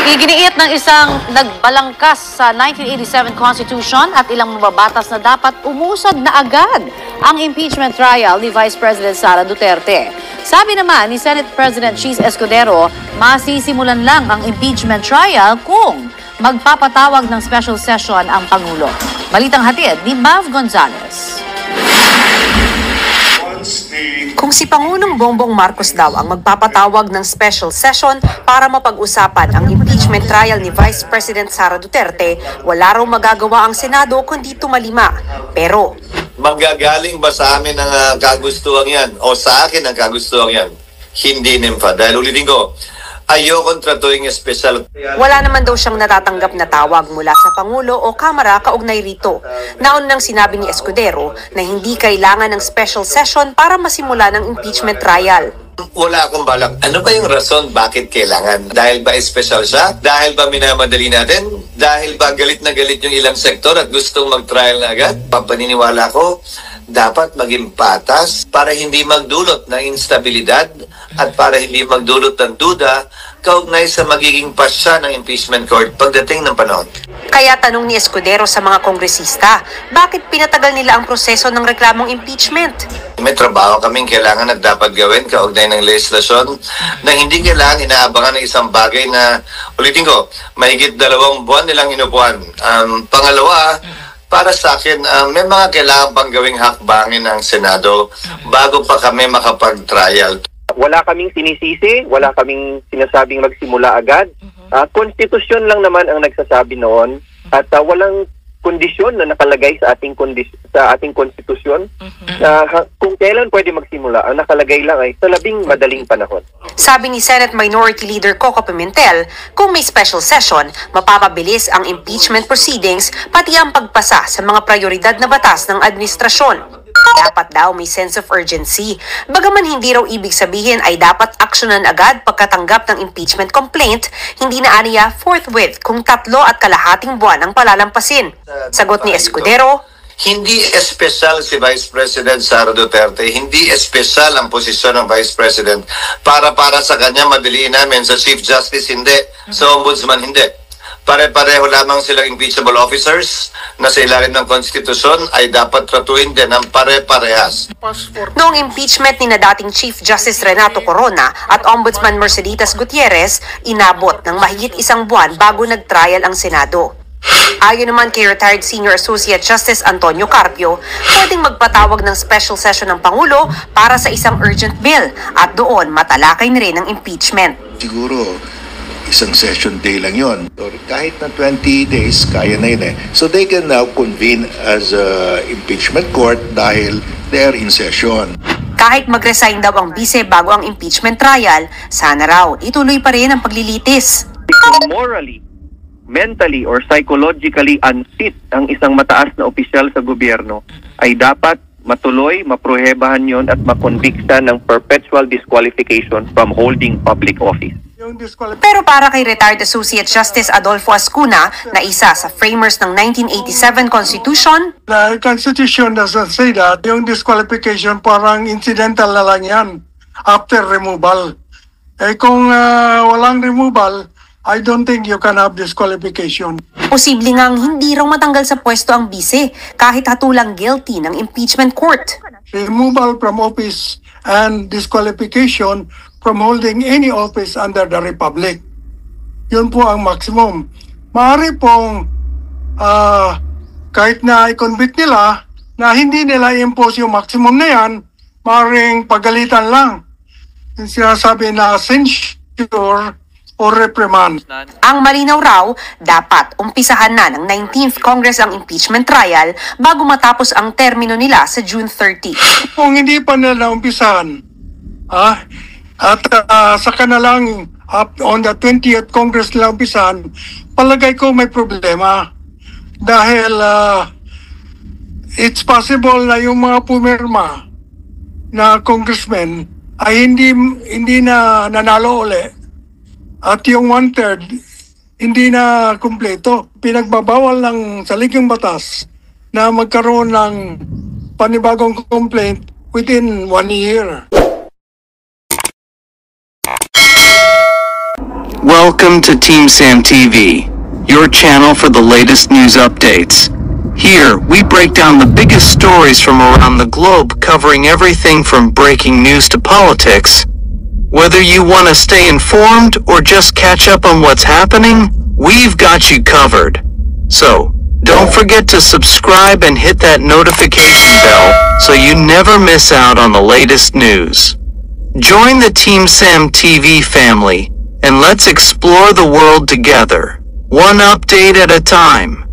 Iginiit ng isang nagbalangkas sa 1987 Constitution at ilang mababatas na dapat umusad na agad ang impeachment trial ni Vice President Sara Duterte. Sabi naman ni Senate President Cheese Escudero, masisimulan lang ang impeachment trial kung magpapatawag ng special session ang Pangulo. Balitang hatid ni Mav Gonzalez. Kung si Pangulong Bongbong Marcos daw ang magpapatawag ng special session para mapag-usapan ang impeachment trial ni Vice President Sara Duterte, wala raw magagawa ang Senado kundi tumalima. Pero manggagaling ba sa amin ang kagustuhan yan o sa akin ang kagustuhan yan? Hindi nimfa. Dahil ulitin ko, ayokong tratuing espesyal. wala naman daw siyang natatanggap na tawag mula sa Pangulo o Kamara kaugnay rito. Naon nang sinabi ni Escudero na hindi kailangan ng special session para masimula ng impeachment trial. Wala akong balak. Ano ba yung rason bakit kailangan? Dahil ba espesyal siya? Dahil ba minamadali natin? Dahil ba galit na galit yung ilang sektor at gustong mag-trial na agad? Papaniniwala ko, dapat maging patas para hindi magdulot ng instabilidad at para hindi magdulot ng duda kaugnay sa magiging pasya ng impeachment court pagdating ng panahon. Kaya tanong ni Escudero sa mga kongresista, bakit pinatagal nila ang proseso ng reklamong impeachment? May trabaho kaming kailangan at dapat gawin kaugnay ng legislasyon na hindi kailangan inaabangan ng isang bagay na, ulitin ko, mahigit 2 buwan nilang inupuan. Pangalawa, para sa akin, may mga kailangan pang gawing hakbangin ng Senado bago pa kami makapag-trial. Wala kaming sinisisi, wala kaming sinasabing magsimula agad. Konstitusyon lang naman ang nagsasabi noon at walang kondisyon na nakalagay sa ating konstitusyon na kung kailan pwede magsimula. Ang nakalagay lang ay sa labing madaling panahon. Sabi ni Senate Minority Leader Coco Pimentel, kung may special session, mapapabilis ang impeachment proceedings pati ang pagpasa sa mga prioridad na batas ng administrasyon. Dapat daw may sense of urgency. Bagaman hindi raw ibig sabihin ay dapat aksyonan agad pagkatanggap ng impeachment complaint, hindi na aniya forthwith kung 3.5 buwan ang palalampasin. Sagot ni Escudero, Hindi espesyal si Vice President Sara Duterte, hindi espesyal ang posisyon ng Vice President para sa kanya madaliin namin. Sa Chief Justice hindi, sa Ombudsman hindi. Pare-pareho lamang silang impeachable officers na sa ilalim ng konstitusyon ay dapat tratuin din ng pare-parehas. noong impeachment ni na dating Chief Justice Renato Corona at Ombudsman Merceditas Gutierrez, inabot ng mahigit 1 buwan bago nag-trial ang Senado. Ayon naman kay retired Senior Associate Justice Antonio Carpio, pwedeng magpatawag ng special session ng Pangulo para sa isang urgent bill at doon matalakay na rin ang impeachment. Siguro isang session day lang yon. Or kahit na 20 days, kaya na yun eh. So they can now convene as a impeachment court dahil they're in session. Kahit mag-resign daw ang bise bago ang impeachment trial, sana raw ituloy pa rin ang paglilitis. Kung morally, mentally, or psychologically unfit ang isang mataas na opisyal sa gobyerno, ay dapat matuloy, maprohebahan yon at makonbikta ng perpetual disqualification from holding public office. Pero para kay retired Associate Justice Adolfo Ascuna, na isa sa framers ng 1987 Constitution, The Constitution doesn't say that. Yung disqualification parang incidental na lang yan after removal. Eh kung walang removal, I don't think you can have disqualification. posible ngang hindi raw matanggal sa pwesto ang bise kahit hatulang guilty ng impeachment court. Removal from office and disqualification from holding any office under the Republic. Yun po ang maximum. Maaari pong kahit na i-convict nila na hindi nila i-impose yung maximum na yan, maaaring pagalitan lang. Yung sinasabi na censure or reprimand. Ang malinaw raw, dapat umpisahan na ng 19th Congress ang impeachment trial bago matapos ang termino nila sa June 30. Kung hindi pa nila umpisahan, at saka na lang on the 20th Congress nila umpisahan, palagay ko may problema. Dahil it's possible na yung mga pumirma na congressmen ay hindi na nanalo uli. At yung 1/3, hindi na kumpleto. Pinagbabawal ng saligang batas na magkaroon ng panibagong complaint within 1 year. Welcome to Team Sam TV, your channel for the latest news updates. Here, we break down the biggest stories from around the globe, covering everything from breaking news to politics. Whether you want to stay informed or just catch up on what's happening, we've got you covered. So, don't forget to subscribe and hit that notification bell so you never miss out on the latest news. Join the Team Sam TV family, and let's explore the world together, one update at a time.